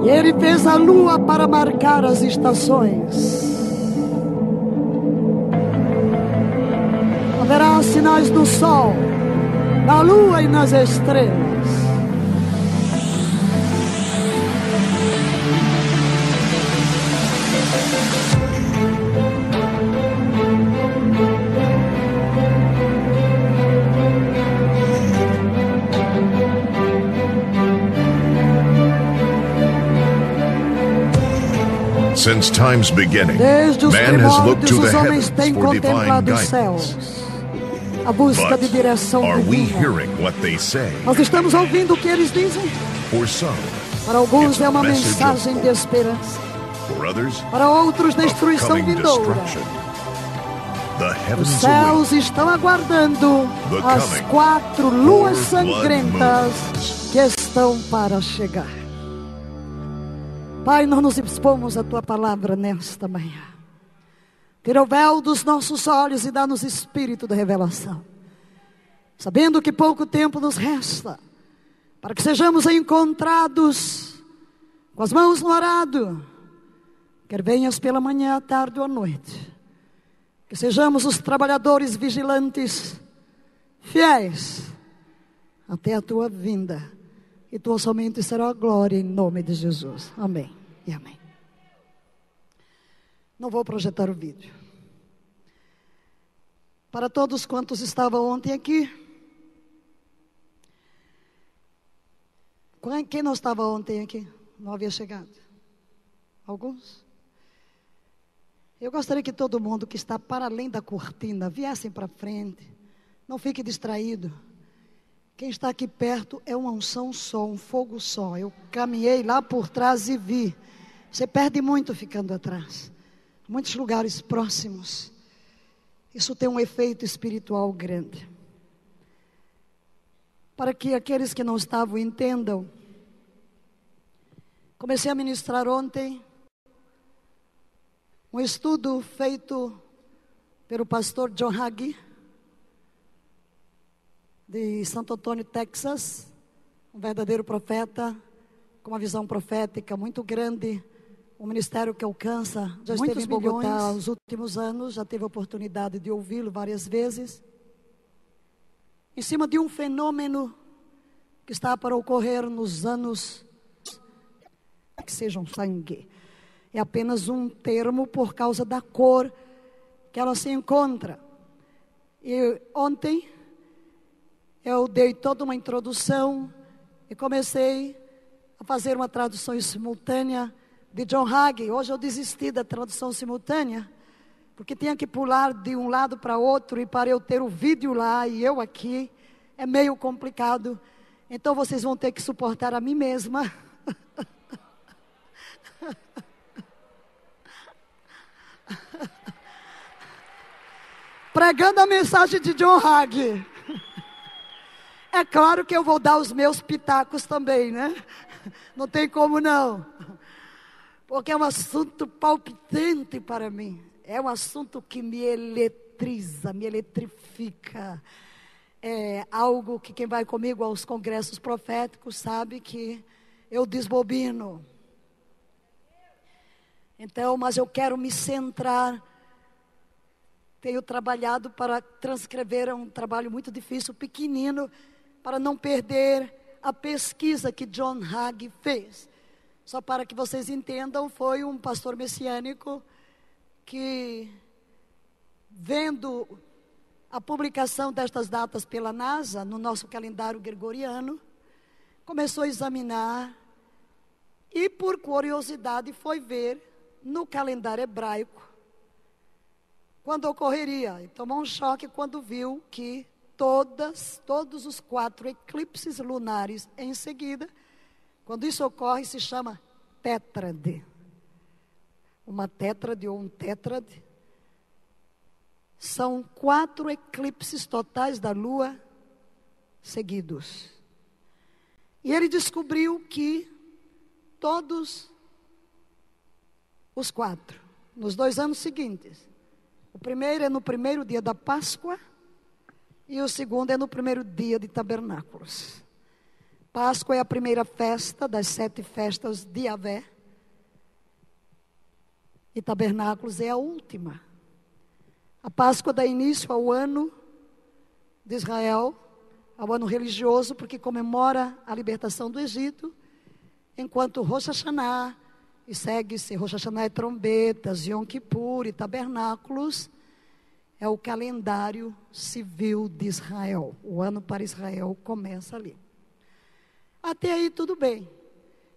E Ele fez a lua para marcar as estações. Haverá sinais no sol, na lua e nas estrelas. Since time's beginning, Desde os man has looked primórdios, to the os homens heavens têm for divine contemplado os guidance. céus, a busca de But direção are we divina. hearing what they say? Nós estamos ouvindo o que eles dizem. For some, Para alguns it's é a uma message of mensagem de hope. esperança. For others, Para outros, of destruição coming vindoura. destruction. The Os heavens céus await estão aguardando The as coming 4 luas four blood sangrentas moons. que estão para chegar. Pai, nós nos expomos a Tua palavra nesta manhã. Tira o véu dos nossos olhos e dá-nos espírito de revelação. Sabendo que pouco tempo nos resta, para que sejamos encontrados com as mãos no arado, quer venhas pela manhã, à tarde ou à noite. Que sejamos os trabalhadores vigilantes, fiéis, até a Tua vinda. E Tua somente será a glória em nome de Jesus. Amém e amém. Não vou projetar o vídeo. Para todos quantos estavam ontem aqui. Quem não estava ontem aqui? Não havia chegado? Alguns? Eu gostaria que todo mundo que está para além da cortina viessem para frente. Não fique distraído. Quem está aqui perto é uma unção só, um fogo só. Eu caminhei lá por trás e vi. Você perde muito ficando atrás. Muitos lugares próximos. Isso tem um efeito espiritual grande. Para que aqueles que não estavam entendam, comecei a ministrar ontem um estudo feito pelo pastor John Hagee, de Santo Antônio, Texas, um verdadeiro profeta, com uma visão profética muito grande, um ministério que alcança, já esteve em Bogotá nos últimos anos, já teve a oportunidade de ouvi-lo várias vezes, em cima de um fenômeno que está para ocorrer nos anos, que seja um sangue, é apenas um termo por causa da cor que ela se encontra. E ontem eu dei toda uma introdução e comecei a fazer uma tradução simultânea de John Hagee. Hoje eu desisti da tradução simultânea, porque tinha que pular de um lado para outro, e para eu ter o vídeo lá e eu aqui, é meio complicado. Então vocês vão ter que suportar a mim mesma. Pregando a mensagem de John Hagee. É claro que eu vou dar os meus pitacos também, né? Não tem como não. Porque é um assunto palpitante para mim. É um assunto que me eletriza, me eletrifica. É algo que quem vai comigo aos congressos proféticos sabe que eu desbobino. Então, mas eu quero me centrar. Tenho trabalhado para transcrever, é um trabalho muito difícil, pequenino, para não perder a pesquisa que John Hagee fez. Só para que vocês entendam, foi um pastor messiânico que, vendo a publicação destas datas pela NASA, no nosso calendário gregoriano, começou a examinar e, por curiosidade, foi ver no calendário hebraico quando ocorreria. E tomou um choque quando viu que todos os 4 eclipses lunares em seguida, quando isso ocorre, se chama tétrade. Uma tétrade ou um tétrade são 4 eclipses totais da lua seguidos. E ele descobriu que todos os 4, nos 2 anos seguintes, o primeiro é no primeiro dia da Páscoa e o segundo é no primeiro dia de Tabernáculos. Páscoa é a primeira festa das 7 festas de Yahvé. E Tabernáculos é a última. A Páscoa dá início ao ano de Israel, ao ano religioso, porque comemora a libertação do Egito, enquanto Rosh Hashanah, e segue-se, Rosh Hashanah é trombetas, Yom Kippur e Tabernáculos, é o calendário civil de Israel. O ano para Israel começa ali. Até aí tudo bem.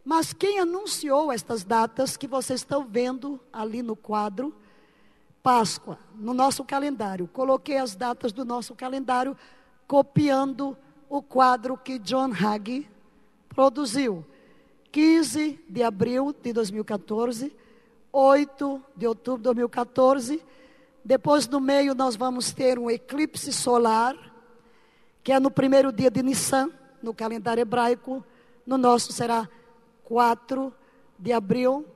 Mas quem anunciou estas datas que vocês estão vendo ali no quadro? Páscoa, no nosso calendário. Coloquei as datas do nosso calendário, copiando o quadro que John Hagee produziu. 15 de abril de 2014, 8 de outubro de 2014. Depois, no meio, nós vamos ter um eclipse solar, que é no primeiro dia de Nissan, no calendário hebraico. No nosso será 4 de abril.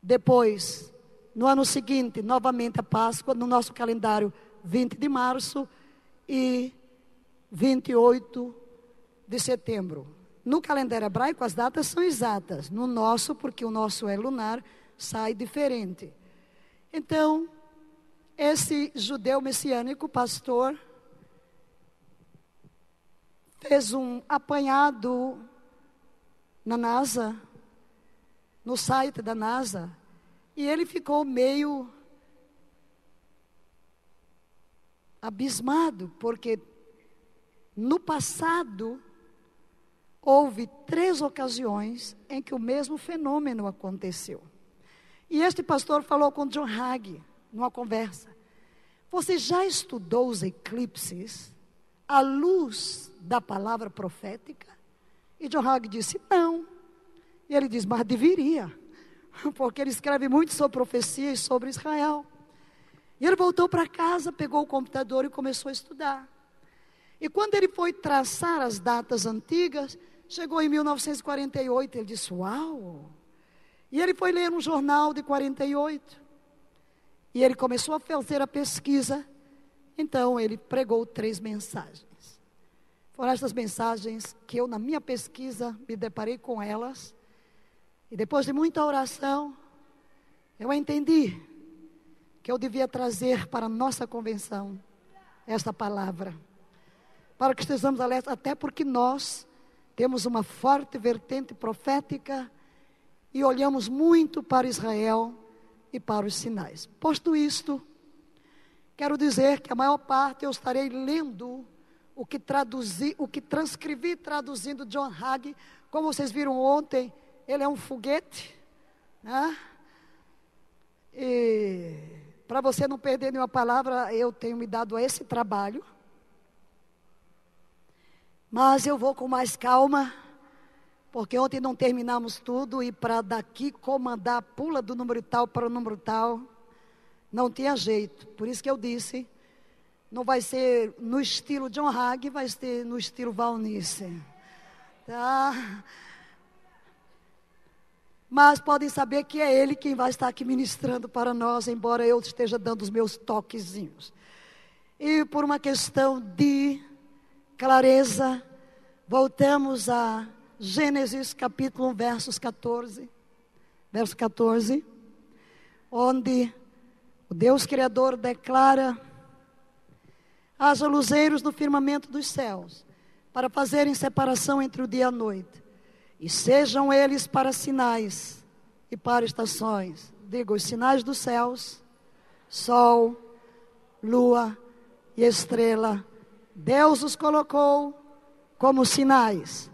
Depois, no ano seguinte, novamente a Páscoa, no nosso calendário, 20 de março e 28 de setembro. No calendário hebraico, as datas são exatas. No nosso, porque o nosso é lunar, sai diferente. Então, esse judeu messiânico, pastor, fez um apanhado na NASA, no site da NASA, e ele ficou meio abismado, porque no passado houve 3 ocasiões em que o mesmo fenômeno aconteceu. E este pastor falou com John Hagee, numa conversa: você já estudou os eclipses à luz da palavra profética? E John Hagee disse: não. E ele diz: mas deveria, porque ele escreve muito sobre profecia e sobre Israel. E ele voltou para casa, pegou o computador e começou a estudar. E quando ele foi traçar as datas antigas, chegou em 1948, ele disse: uau! E ele foi ler um jornal de 48. E ele começou a fazer a pesquisa. Então ele pregou 3 mensagens. Foram estas mensagens que eu, na minha pesquisa, me deparei com elas. E depois de muita oração, eu entendi que eu devia trazer para a nossa convenção esta palavra. Para que estejamos alertas, até porque nós temos uma forte vertente profética e olhamos muito para Israel e para os sinais. Posto isto, quero dizer que a maior parte eu estarei lendo o que transcrevi traduzindo John Hagee. Como vocês viram ontem, ele é um foguete, né? E para você não perder nenhuma palavra, eu tenho me dado a esse trabalho. Mas eu vou com mais calma, porque ontem não terminamos tudo, e para daqui comandar, pula do número tal para o número tal, não tinha jeito. Por isso que eu disse, não vai ser no estilo John Hagee, vai ser no estilo Valnice. Tá? Mas podem saber que é ele quem vai estar aqui ministrando para nós, embora eu esteja dando os meus toquezinhos. E por uma questão de clareza, voltamos a Gênesis capítulo 1, verso 14, onde o Deus Criador declara: haja luzeiros no firmamento dos céus, para fazerem separação entre o dia e a noite, e sejam eles para sinais e para estações. Digo, os sinais dos céus, sol, lua e estrela, Deus os colocou como sinais.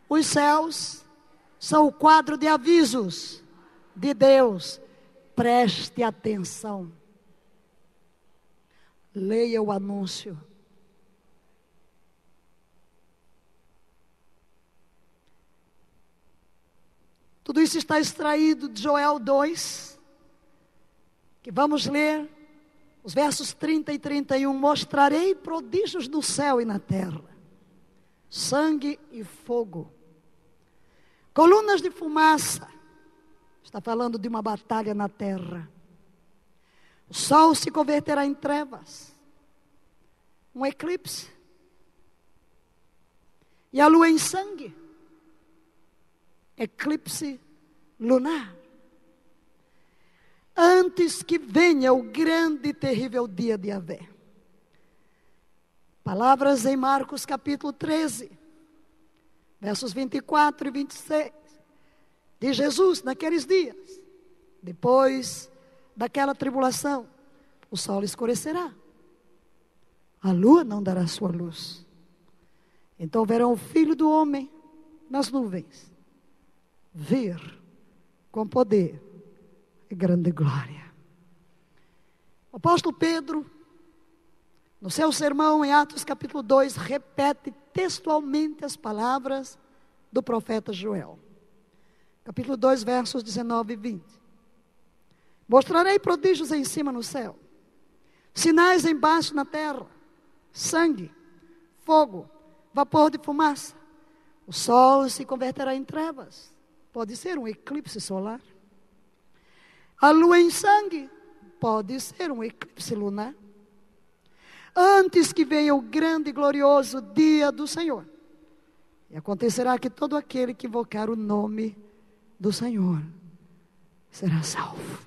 Os céus são o quadro de avisos de Deus. Preste atenção. Leia o anúncio. Tudo isso está extraído de Joel 2, que vamos ler os versos 30 e 31. Mostrarei prodígios no céu e na terra, sangue e fogo, colunas de fumaça. Está falando de uma batalha na terra. O sol se converterá em trevas, um eclipse. e a lua em sangue. Eclipse lunar. Antes que venha o grande e terrível dia de Yahvé. Palavras em Marcos capítulo 13, versos 24 e 26. De Jesus naqueles dias, depois daquela tribulação, o sol escurecerá, a lua não dará sua luz. Então verão o Filho do Homem nas nuvens, vir com poder e grande glória. O apóstolo Pedro, no seu sermão em Atos capítulo 2, repete textualmente as palavras do profeta Joel. Capítulo 2, versos 19 e 20. Mostrarei prodígios em cima no céu, sinais embaixo na terra, sangue, fogo, vapor de fumaça. O sol se converterá em trevas. Pode ser um eclipse solar. A lua em sangue. Pode ser um eclipse lunar. Antes que venha o grande e glorioso dia do Senhor. E acontecerá que todo aquele que invocar o nome do Senhor será salvo.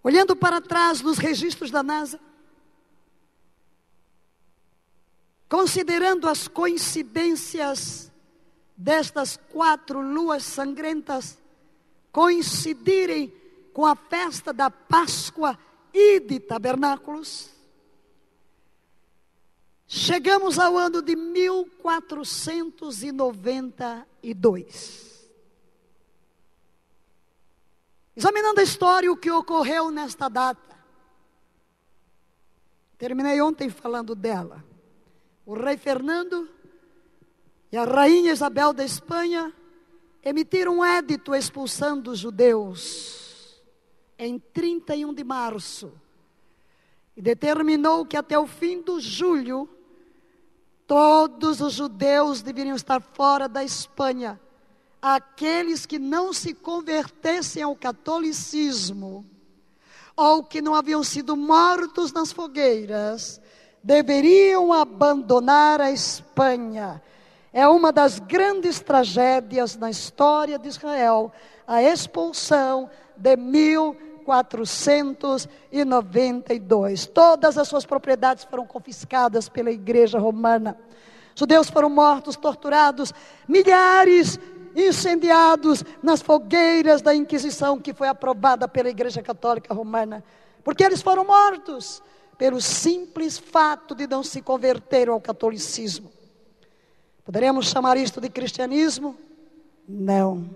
Olhando para trás nos registros da NASA, considerando as coincidências destas 4 luas sangrentas coincidirem com a festa da Páscoa e de Tabernáculos, chegamos ao ano de 1492. Examinando a história, o que ocorreu nesta data. Terminei ontem falando dela. O rei Fernando e a rainha Isabel da Espanha emitiram um édito expulsando os judeus em 31 de março. E determinou que até o fim de julho, todos os judeus deveriam estar fora da Espanha. Aqueles que não se convertessem ao catolicismo, ou que não haviam sido mortos nas fogueiras, deveriam abandonar a Espanha. É uma das grandes tragédias na história de Israel, a expulsão de 1492. Todas as suas propriedades foram confiscadas pela igreja romana. Judeus foram mortos, torturados, milhares incendiados nas fogueiras da Inquisição, que foi aprovada pela Igreja Católica Romana, porque eles foram mortos pelo simples fato de não se converter ao catolicismo. Poderíamos chamar isto de cristianismo? Não.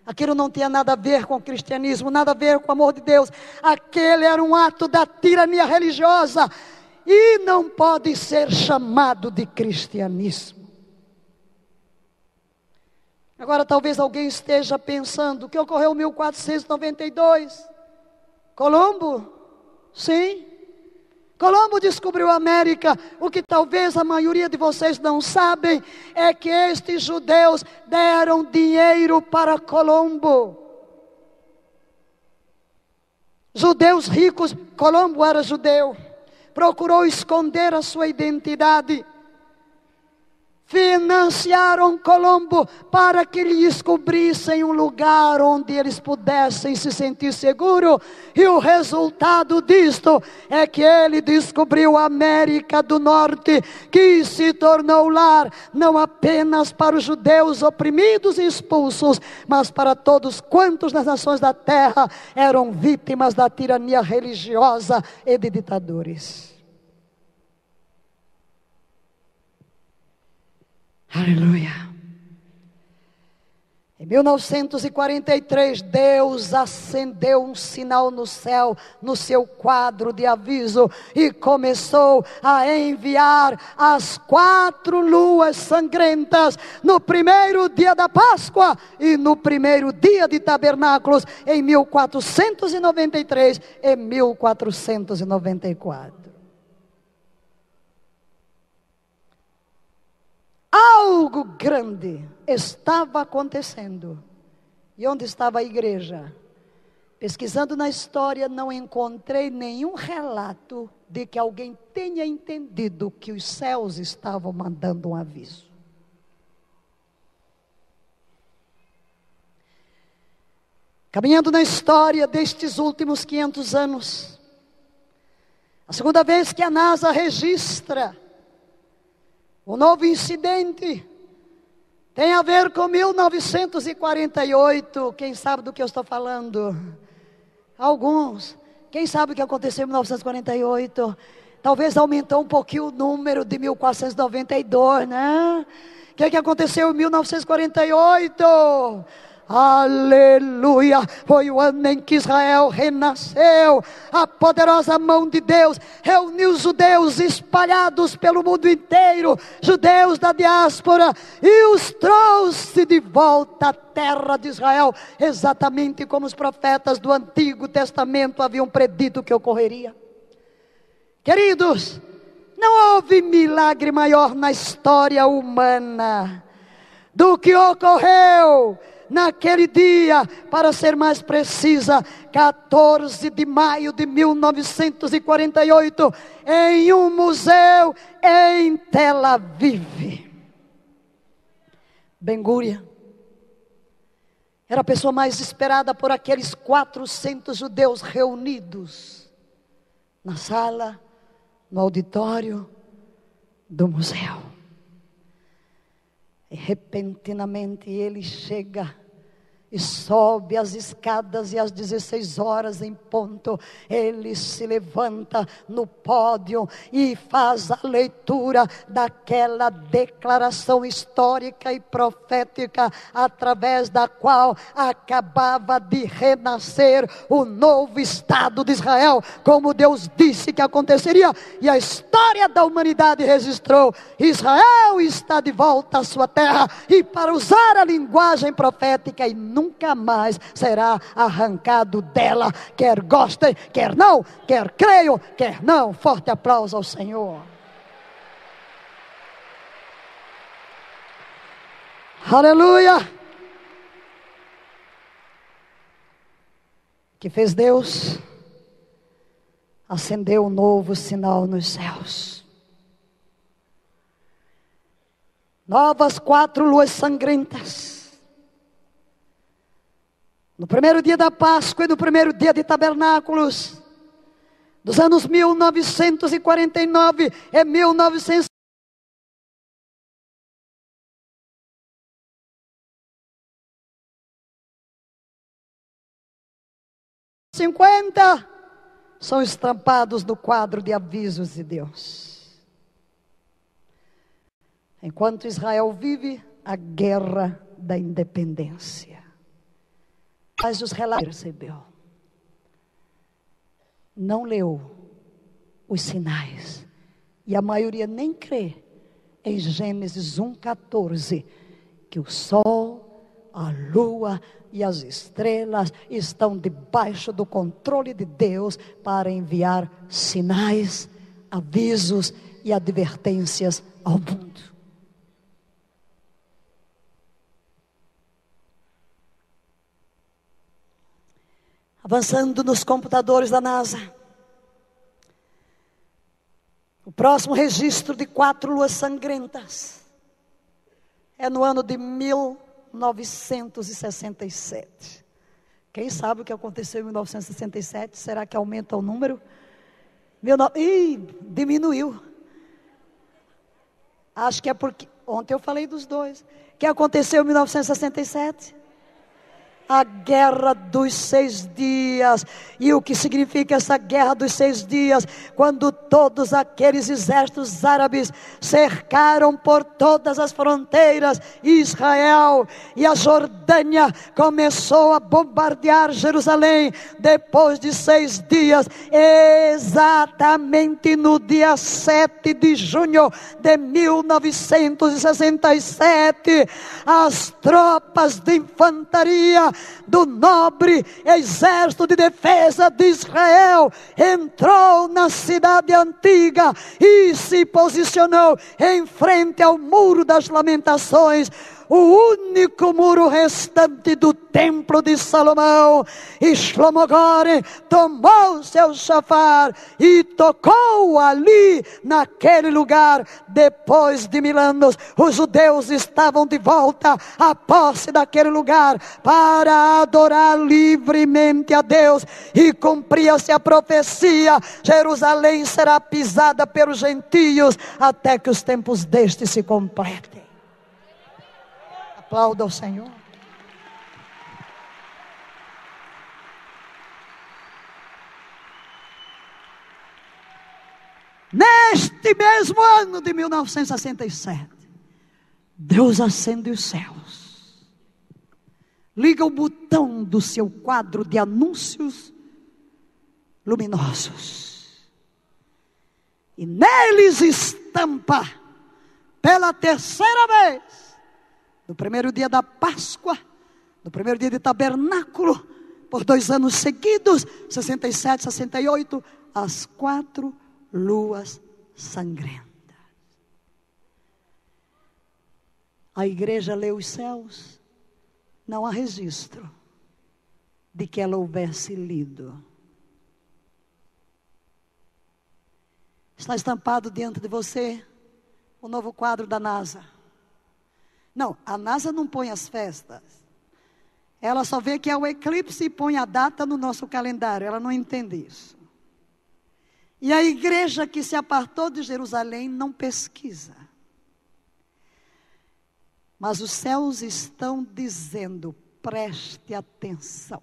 Aquilo não tinha nada a ver com o cristianismo, nada a ver com o amor de Deus. Aquele era um ato da tirania religiosa e não pode ser chamado de cristianismo. Agora talvez alguém esteja pensando, o que ocorreu em 1492? Colombo? Sim. Colombo descobriu a América. O que talvez a maioria de vocês não sabem é que estes judeus deram dinheiro para Colombo. Judeus ricos, Colombo era judeu, procurou esconder a sua identidade. Financiaram Colombo para que lhe descobrissem um lugar onde eles pudessem se sentir seguros. E o resultado disto é que ele descobriu a América do Norte, que se tornou lar não apenas para os judeus oprimidos e expulsos, mas para todos quantos nas nações da terra eram vítimas da tirania religiosa e de ditadores. Aleluia. Em 1943, Deus acendeu um sinal no céu, no seu quadro de aviso, e começou a enviar as 4 luas sangrentas no primeiro dia da Páscoa e no primeiro dia de Tabernáculos, em 1493 e 1494. Algo grande estava acontecendo. E onde estava a igreja? Pesquisando na história, não encontrei nenhum relato de que alguém tenha entendido que os céus estavam mandando um aviso. Caminhando na história destes últimos 500 anos, a segunda vez que a NASA registra um novo incidente tem a ver com 1948. Quem sabe do que eu estou falando? Alguns. Quem sabe o que aconteceu em 1948? Talvez aumentou um pouquinho o número de 1492, né? O que aconteceu em 1948? Aleluia, foi o ano em que Israel renasceu. A poderosa mão de Deus reuniu os judeus espalhados pelo mundo inteiro, judeus da diáspora, e os trouxe de volta à terra de Israel, exatamente como os profetas do Antigo Testamento haviam predito que ocorreria. Queridos, não houve milagre maior na história humana do que ocorreu naquele dia, para ser mais precisa, 14 de maio de 1948, em um museu em Tel Aviv. Ben-Gurion era a pessoa mais esperada por aqueles 400 judeus reunidos na sala, no auditório do museu. E repentinamente ele chega e sobe as escadas, e às 16 horas em ponto, ele se levanta no pódio e faz a leitura daquela declaração histórica e profética, através da qual acabava de renascer o novo Estado de Israel, como Deus disse que aconteceria, e a história da humanidade registrou: Israel está de volta à sua terra, e para usar a linguagem profética, e nunca mais será arrancado dela, quer gostem, quer não, quer creiam, quer não. Forte aplauso ao Senhor. Aleluia. Que fez Deus? Acendeu um novo sinal nos céus. Novas 4 luas sangrentas. No primeiro dia da Páscoa e no primeiro dia de Tabernáculos, dos anos 1949 e 1950, são estampados no quadro de avisos de Deus. Enquanto Israel vive a guerra da independência. Mas os relatos percebeu, não leu os sinais, e a maioria nem crê em Gênesis 1:14, que o sol, a lua e as estrelas estão debaixo do controle de Deus para enviar sinais, avisos e advertências ao mundo. Avançando nos computadores da NASA, o próximo registro de 4 luas sangrentas é no ano de 1967. Quem sabe o que aconteceu em 1967? Será que aumenta o número? Diminuiu. Acho que é porque ontem eu falei dos dois. O que aconteceu em 1967? A guerra dos 6 dias. E o que significa essa guerra dos 6 dias? Quando todos aqueles exércitos árabes cercaram por todas as fronteiras Israel, e a Jordânia começou a bombardear Jerusalém. Depois de 6 dias, exatamente no dia 7 de junho de 1967, as tropas de infantaria do nobre exército de defesa de Israel entrou na cidade antiga e se posicionou em frente ao muro das lamentações. o único muro restante do templo de Salomão. E Shlomo Gore tomou seu shofar e tocou ali naquele lugar. Depois de 1000 anos, os judeus estavam de volta à posse daquele lugar para adorar livremente a Deus. E cumpria-se a profecia: Jerusalém será pisada pelos gentios até que os tempos deste se completem. Aplauda o Senhor. Neste mesmo ano de 1967, Deus acende os céus, liga o botão do seu quadro de anúncios luminosos, e neles estampa pela 3ª vez, no primeiro dia da Páscoa, no primeiro dia de tabernáculo, por 2 anos seguidos, 67, 68, as 4 luas sangrentas. A igreja lê os céus, não há registro de que ela houvesse lido. Está estampado diante de você o novo quadro da NASA. Não, a NASA não põe as festas. Ela só vê que é o eclipse e põe a data no nosso calendário. Ela não entende isso. E a igreja que se apartou de Jerusalém não pesquisa. Mas os céus estão dizendo: preste atenção.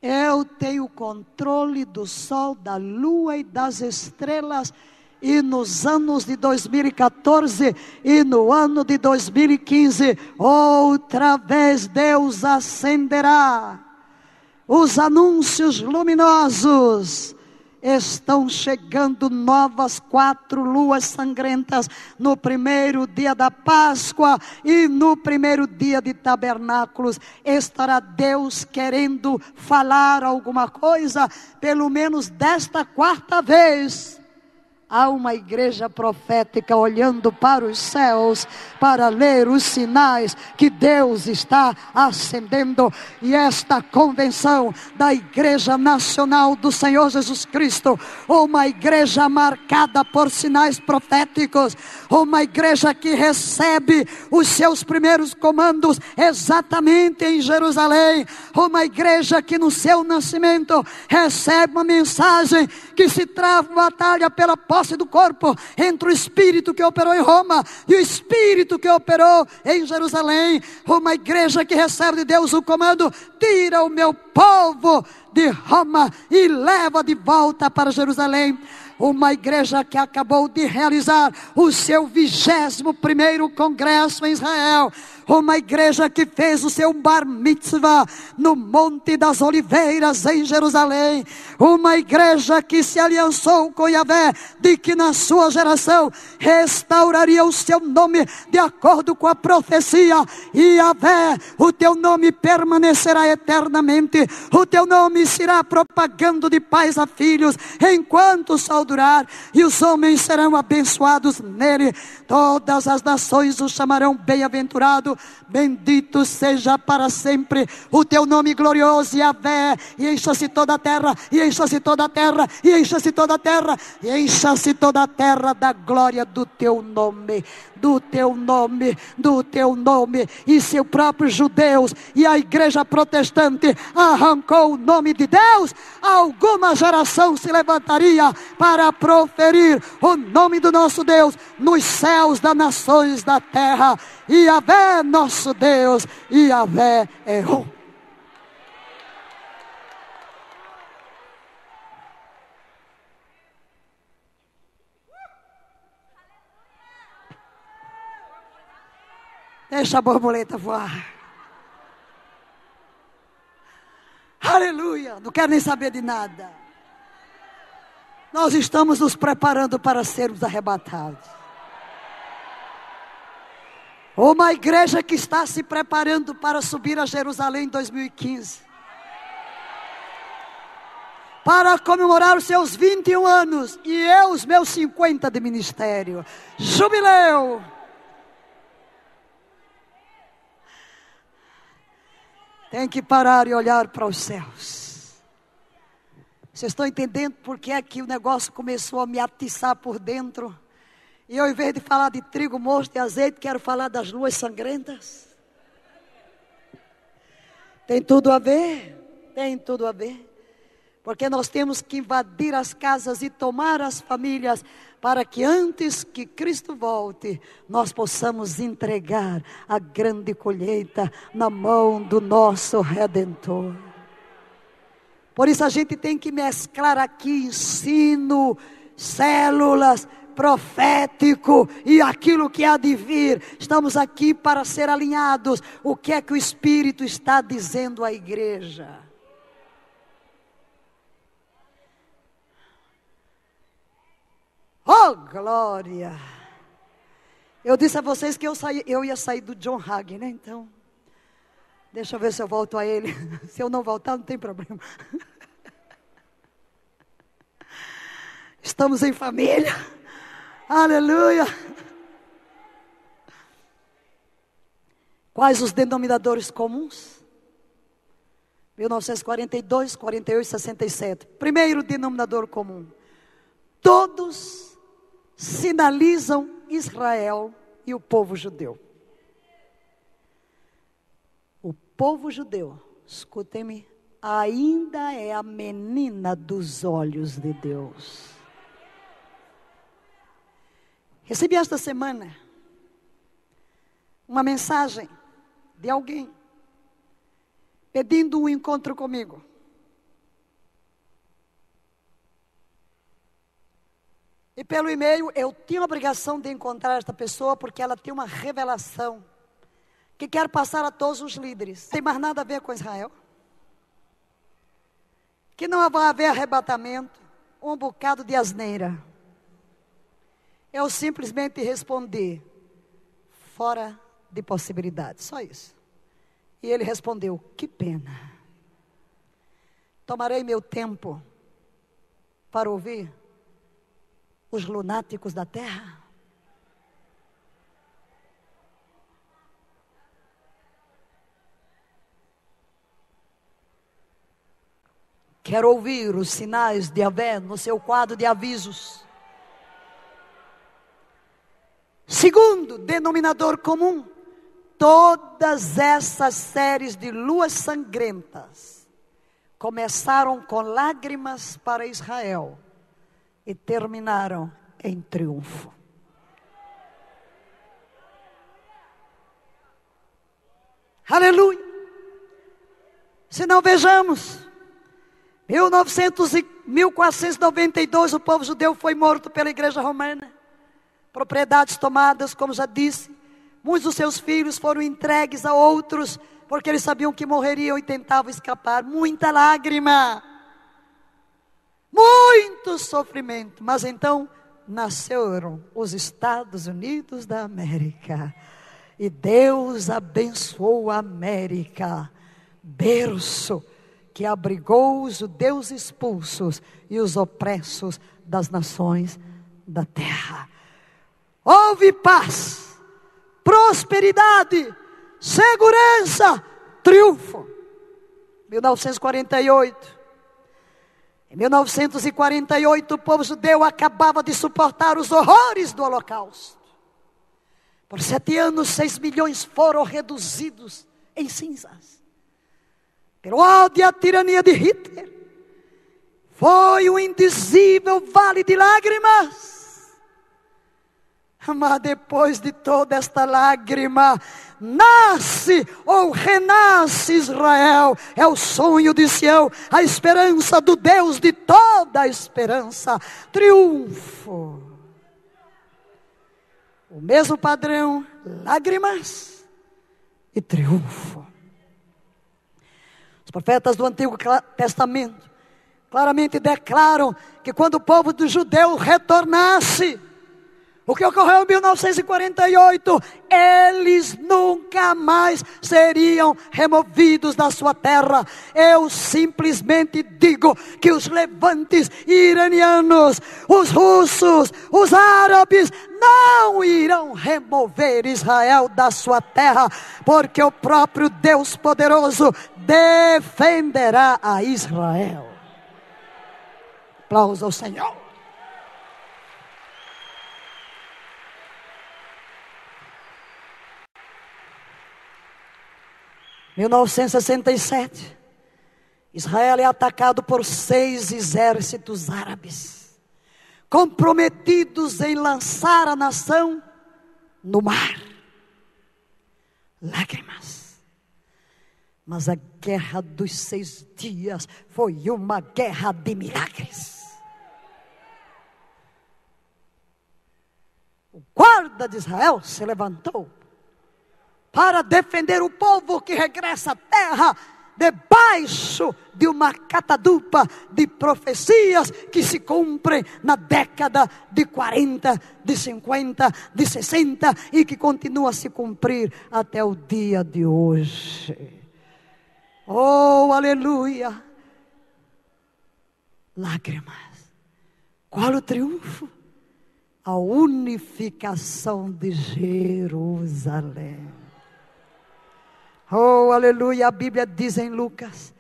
Eu tenho controle do sol, da lua e das estrelas. E nos anos de 2014 e no ano de 2015, outra vez Deus acenderá os anúncios luminosos. Estão chegando novas 4 luas sangrentas no primeiro dia da Páscoa e no primeiro dia de tabernáculos. Estará Deus querendo falar alguma coisa? Pelo menos desta 4ª vez. Há uma igreja profética olhando para os céus para ler os sinais que Deus está acendendo. E esta convenção da Igreja Nacional do Senhor Jesus Cristo, uma igreja marcada por sinais proféticos, uma igreja que recebe os seus primeiros comandos exatamente em Jerusalém, uma igreja que no seu nascimento recebe uma mensagem que se trava uma batalha pela posse do corpo entre o Espírito que operou em Roma e o Espírito que operou em Jerusalém. Uma igreja que recebe de Deus o comando: tira o meu povo de Roma e leva de volta para Jerusalém. Uma igreja que acabou de realizar o seu 21º congresso em Israel. Uma igreja que fez o seu bar mitzvah no Monte das Oliveiras em Jerusalém. Uma igreja que se aliançou com Yahvé de que na sua geração restauraria o seu nome de acordo com a profecia. E Yahvé, o teu nome permanecerá eternamente. O teu nome se irá propagando de pais a filhos enquanto o sol durar, e os homens serão abençoados nele. Todas as nações o chamarão bem-aventurado. Bendito seja para sempre o teu nome glorioso, Yahvé. E encha-se toda a terra, e encha-se toda a terra, e encha-se toda a terra, e encha-se toda a terra da glória do teu nome. Do teu nome, do teu nome. E se o próprio judeus e a igreja protestante arrancou o nome de Deus, alguma geração se levantaria para proferir o nome do nosso Deus nos céus das nações da terra. E Yahvé nosso Deus, e Yahvé é um. Deixa a borboleta voar. Aleluia. Não quero nem saber de nada. Nós estamos nos preparando para sermos arrebatados. Uma igreja que está se preparando para subir a Jerusalém em 2015. Para comemorar os seus 21 anos. E eu os meus 50 de ministério. Jubileu. Tem que parar e olhar para os céus. Vocês estão entendendo por que é que o negócio começou a me atiçar por dentro? E eu, em vez de falar de trigo mosto e azeite, quero falar das luas sangrentas. Tem tudo a ver, tem tudo a ver. Porque nós temos que invadir as casas e tomar as famílias, para que antes que Cristo volte, nós possamos entregar a grande colheita na mão do nosso Redentor. Por isso a gente tem que mesclar aqui ensino, células, profético e aquilo que há de vir. Estamos aqui para ser alinhados. O que é que o Espírito está dizendo à igreja? Oh, glória! Eu disse a vocês que eu ia sair do John Hagee, né? Então, deixa eu ver se eu volto a ele. Se eu não voltar, não tem problema. Estamos em família. Aleluia! Quais os denominadores comuns? 1942, 48, 67. Primeiro denominador comum. Todos sinalizam Israel e o povo judeu. O povo judeu, escutem-me, ainda é a menina dos olhos de Deus. Recebi esta semana uma mensagem de alguém pedindo um encontro comigo. E pelo e-mail eu tinha a obrigação de encontrar esta pessoa, porque ela tem uma revelação que quer passar a todos os líderes. Não tem mais nada a ver com Israel. Que não vai haver arrebatamento, um bocado de asneira. Eu simplesmente respondi, fora de possibilidade, só isso. E ele respondeu, que pena. Tomarei meu tempo para ouvir os lunáticos da terra? Quero ouvir os sinais de Yahvé no seu quadro de avisos. Segundo denominador comum, todas essas séries de luas sangrentas começaram com lágrimas para Israel e terminaram em triunfo. Aleluia! Se não vejamos, 1492 o povo judeu foi morto pela igreja romana. Propriedades tomadas, como já disse. Muitos dos seus filhos foram entregues a outros, porque eles sabiam que morreriam e tentavam escapar. Muita lágrima. Muito sofrimento, mas então nasceram os Estados Unidos da América, e Deus abençoou a América, berço que abrigou os judeus expulsos e os opressos das nações da terra. Houve paz, prosperidade, segurança, triunfo. 1948. Em 1948, o povo judeu acabava de suportar os horrores do Holocausto. Por 7 anos, 6 milhões foram reduzidos em cinzas. Pelo ódio e a tirania de Hitler. Foi um indizível vale de lágrimas. Mas depois de toda esta lágrima, nasce ou renasce Israel. É o sonho de Sião, a esperança do Deus de toda a esperança. Triunfo. O mesmo padrão, lágrimas e triunfo. Os profetas do Antigo Testamento claramente declaram que quando o povo do judeu retornasse, O que ocorreu em 1948, eles nunca mais seriam removidos da sua terra. Eu simplesmente digo que os levantes iranianos, os russos, os árabes, não irão remover Israel da sua terra, porque o próprio Deus poderoso defenderá a Israel. Aplausos ao Senhor. Em 1967, Israel é atacado por 6 exércitos árabes, comprometidos em lançar a nação no mar. Lágrimas. Mas a guerra dos 6 dias foi uma guerra de milagres. O guarda de Israel se levantou para defender o povo que regressa à terra, debaixo de uma catadupa de profecias que se cumprem na década de 40, de 50, de 60 e que continua a se cumprir até o dia de hoje. Oh, aleluia! Lágrimas. Qual o triunfo? A unificação de Jerusalém. Oh, aleluia, a Bíblia diz em Lucas,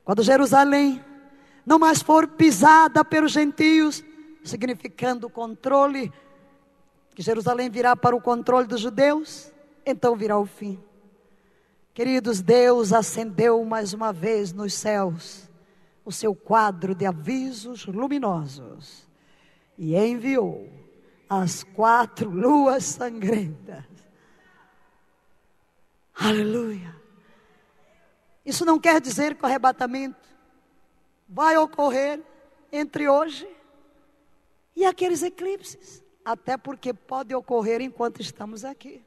quando Jerusalém não mais for pisada pelos gentios, significando o controle, que Jerusalém virá para o controle dos judeus, então virá o fim. Queridos, Deus acendeu mais uma vez nos céus o seu quadro de avisos luminosos e enviou as 4 luas sangrentas. Aleluia. Isso não quer dizer que o arrebatamento vai ocorrer entre hoje e aqueles eclipses. Até porque pode ocorrer enquanto estamos aqui.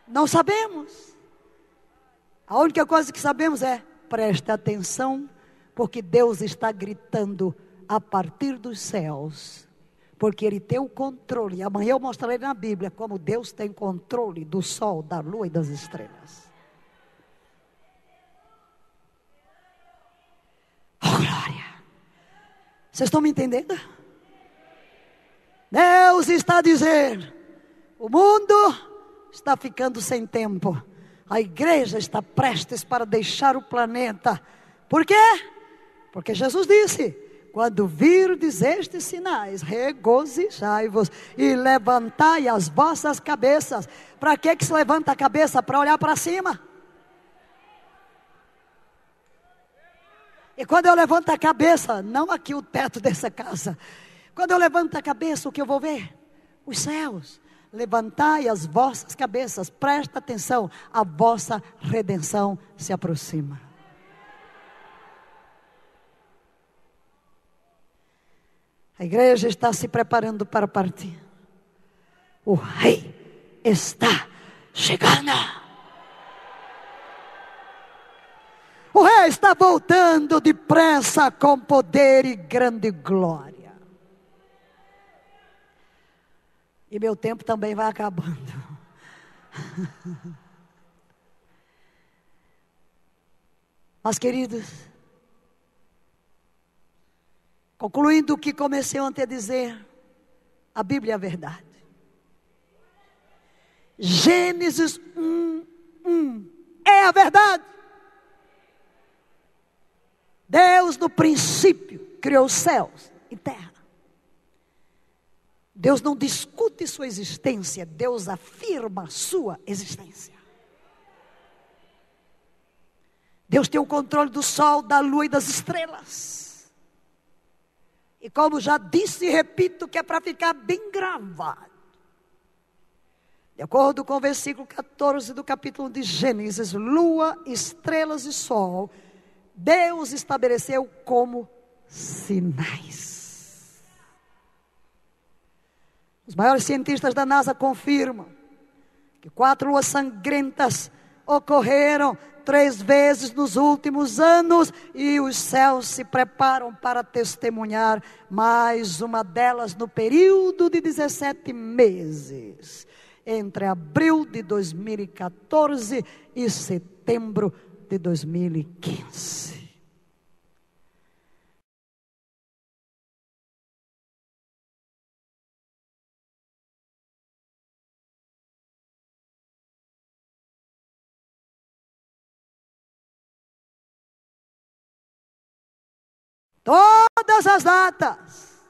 Não sabemos. A única coisa que sabemos é: preste atenção, porque Deus está gritando a partir dos céus, porque Ele tem o controle. Amanhã eu mostrarei na Bíblia como Deus tem controle do sol, da lua e das estrelas. Oh, glória! Vocês estão me entendendo? Deus está a dizer: o mundo está ficando sem tempo. A igreja está prestes para deixar o planeta. Por quê? Porque Jesus disse: quando virdes estes sinais, regozijai-vos e levantai as vossas cabeças. Para que se levanta a cabeça? Para olhar para cima. E quando eu levanto a cabeça, não aqui o teto dessa casa. Quando eu levanto a cabeça, o que eu vou ver? Os céus. Levantai as vossas cabeças, presta atenção, a vossa redenção se aproxima. A igreja está se preparando para partir. O rei está chegando. O rei está voltando depressa com poder e grande glória. E meu tempo também vai acabando. Mas, queridos, concluindo o que comecei ontem a dizer, a Bíblia é a verdade. Gênesis 1:1 é a verdade. Deus no princípio criou céus e terra. Deus não discute sua existência, Deus afirma sua existência. Deus tem o controle do sol, da lua e das estrelas. E como já disse e repito, que é para ficar bem gravado. De acordo com o versículo 14 do capítulo de Gênesis, lua, estrelas e sol, Deus estabeleceu como sinais. Os maiores cientistas da NASA confirmam que 4 luas sangrentas ocorreram 3 vezes nos últimos anos, e os céus se preparam para testemunhar mais uma delas no período de 17 meses, entre abril de 2014 e setembro de 2015. Todas as datas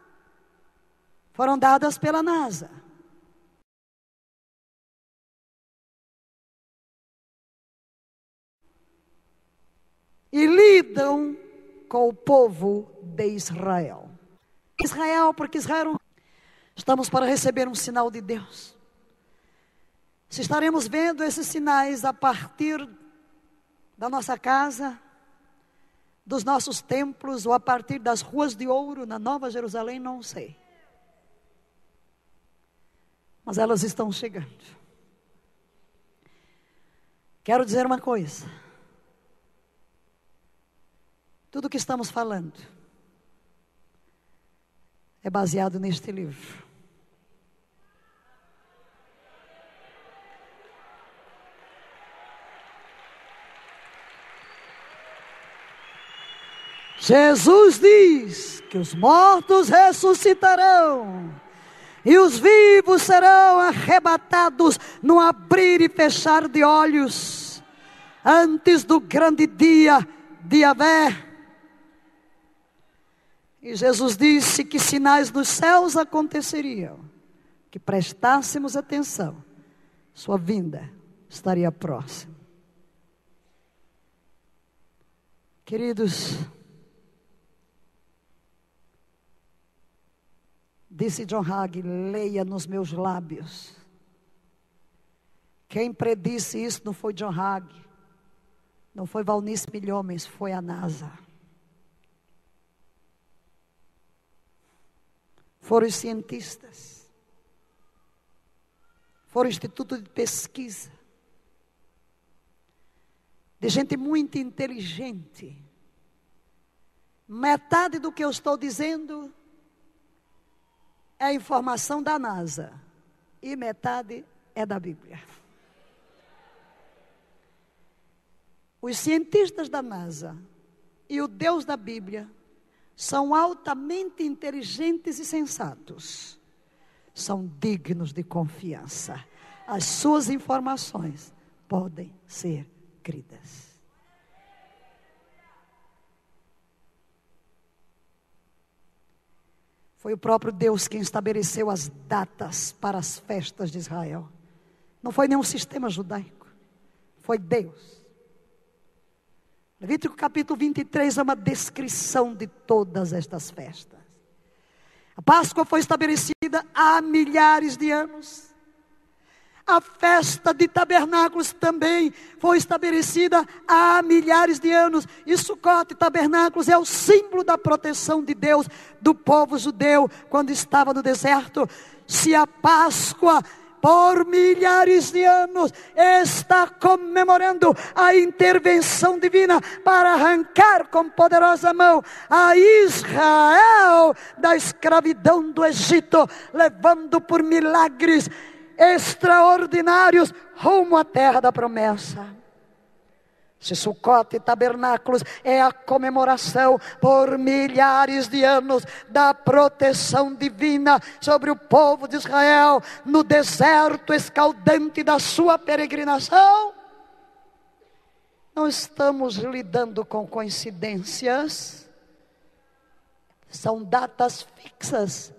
foram dadas pela NASA. E lidam com o povo de Israel. Porque Israel, estamos para receber um sinal de Deus. Se estaremos vendo esses sinais a partir da nossa casa, dos nossos templos, ou a partir das ruas de ouro na Nova Jerusalém, não sei. Mas elas estão chegando. Quero dizer uma coisa. Tudo que estamos falando é baseado neste livro. Jesus diz que os mortos ressuscitarão e os vivos serão arrebatados no abrir e fechar de olhos, antes do grande dia de Yahvé. E Jesus disse que sinais nos céus aconteceriam, que prestássemos atenção, sua vinda estaria próxima. Queridos, disse John Hagee, leia nos meus lábios. Quem predisse isso não foi John Hagee, não foi Valnice Milhomens, foi a NASA. Foram os cientistas, foram o Instituto de Pesquisa, de gente muito inteligente. Metade do que eu estou dizendo é a informação da NASA, e metade é da Bíblia. Os cientistas da NASA e o Deus da Bíblia são altamente inteligentes e sensatos. São dignos de confiança. As suas informações podem ser cridas. Foi o próprio Deus quem estabeleceu as datas para as festas de Israel. Não foi nenhum sistema judaico. Foi Deus. Levítico capítulo 23 é uma descrição de todas estas festas. A Páscoa foi estabelecida há milhares de anos. A festa de tabernáculos também foi estabelecida há milhares de anos. E Sucote, tabernáculos, é o símbolo da proteção de Deus do povo judeu quando estava no deserto. Se a Páscoa, por milhares de anos, está comemorando a intervenção divina para arrancar com poderosa mão a Israel da escravidão do Egito, levando por milagres extraordinários rumo à terra da promessa. Se Sucote e tabernáculos é a comemoração por milhares de anos da proteção divina sobre o povo de Israel no deserto escaldante da sua peregrinação, não estamos lidando com coincidências. São datas fixas,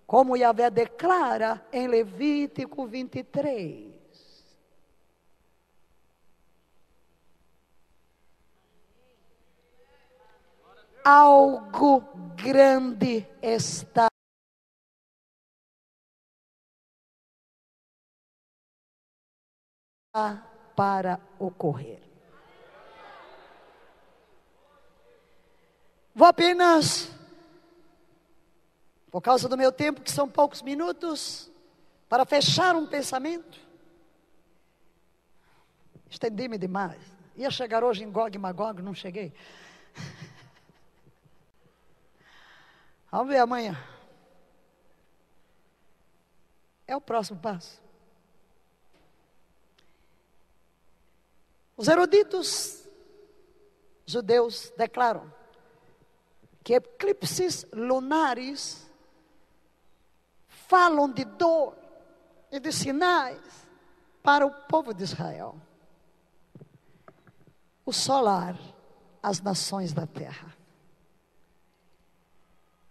como Yahvé declara em Levítico 23. Algo grande está para ocorrer. Vou apenas, por causa do meu tempo, que são poucos minutos, para fechar um pensamento. Estendi-me demais. Ia chegar hoje em Gog e Magog, não cheguei. Vamos ver amanhã. É o próximo passo. Os eruditos judeus declaram que eclipses lunares falam de dor e de sinais para o povo de Israel. O solar, as nações da terra.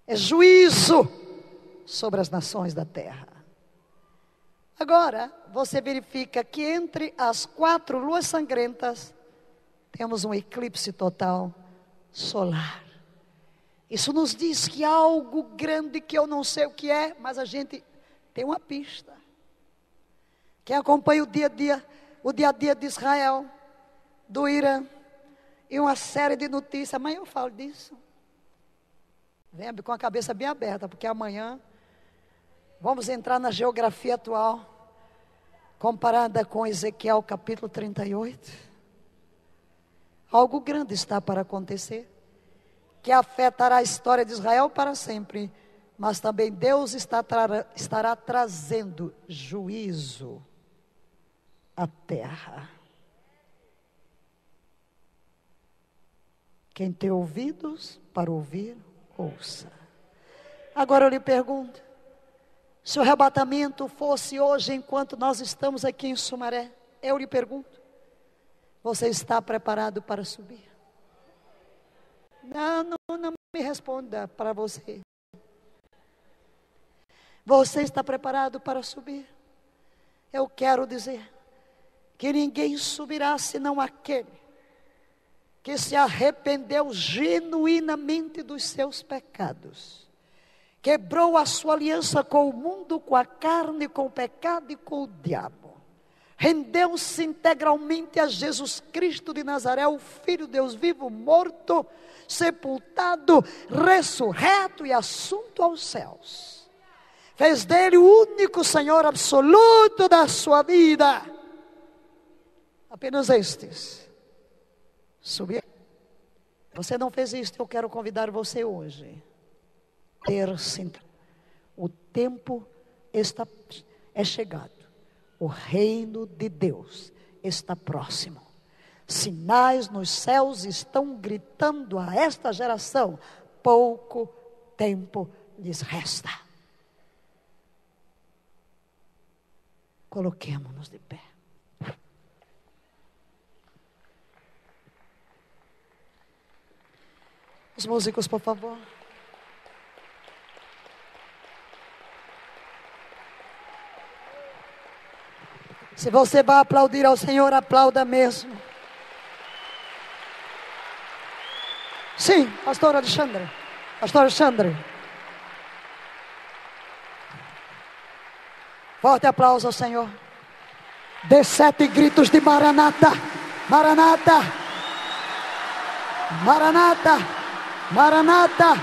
É juízo sobre as nações da terra. Agora, você verifica que entre as 4 luas sangrentas, temos um eclipse total solar. Isso nos diz que há algo grande que eu não sei o que é, mas a gente tem uma pista. Quem acompanha o dia a dia de Israel, do Irã, e uma série de notícias, amanhã eu falo disso. Venha com a cabeça bem aberta, porque amanhã vamos entrar na geografia atual, comparada com Ezequiel capítulo 38. Algo grande está para acontecer, que afetará a história de Israel para sempre, mas também Deus estará trazendo juízo à terra. Quem tem ouvidos para ouvir, ouça. Agora eu lhe pergunto, se o arrebatamento fosse hoje, enquanto nós estamos aqui em Sumaré, eu lhe pergunto, você está preparado para subir? Não me responda para você. Você está preparado para subir? Eu quero dizer que ninguém subirá senão aquele que se arrependeu genuinamente dos seus pecados, quebrou a sua aliança com o mundo, com a carne, com o pecado e com o diabo, rendeu-se integralmente a Jesus Cristo de Nazaré, o Filho de Deus vivo, morto, sepultado, ressurreto e assunto aos céus, fez dele o único Senhor absoluto da sua vida. Apenas estes subir. Você não fez isso, eu quero convidar você hoje. O tempo é chegado. O reino de Deus está próximo. Sinais nos céus estão gritando a esta geração: pouco tempo lhes resta. Coloquemo-nos de pé. Os músicos, por favor. Se você vai aplaudir ao Senhor, aplauda mesmo. Sim, pastor Alexandre. Pastor Alexandre. Forte aplauso ao Senhor. Dê 7 gritos de Maranata. Maranata. Maranata. Maranata.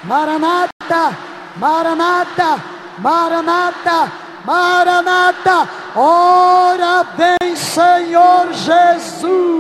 Maranata. Maranata. Maranata. Maranata. Ora vem, Senhor Jesus.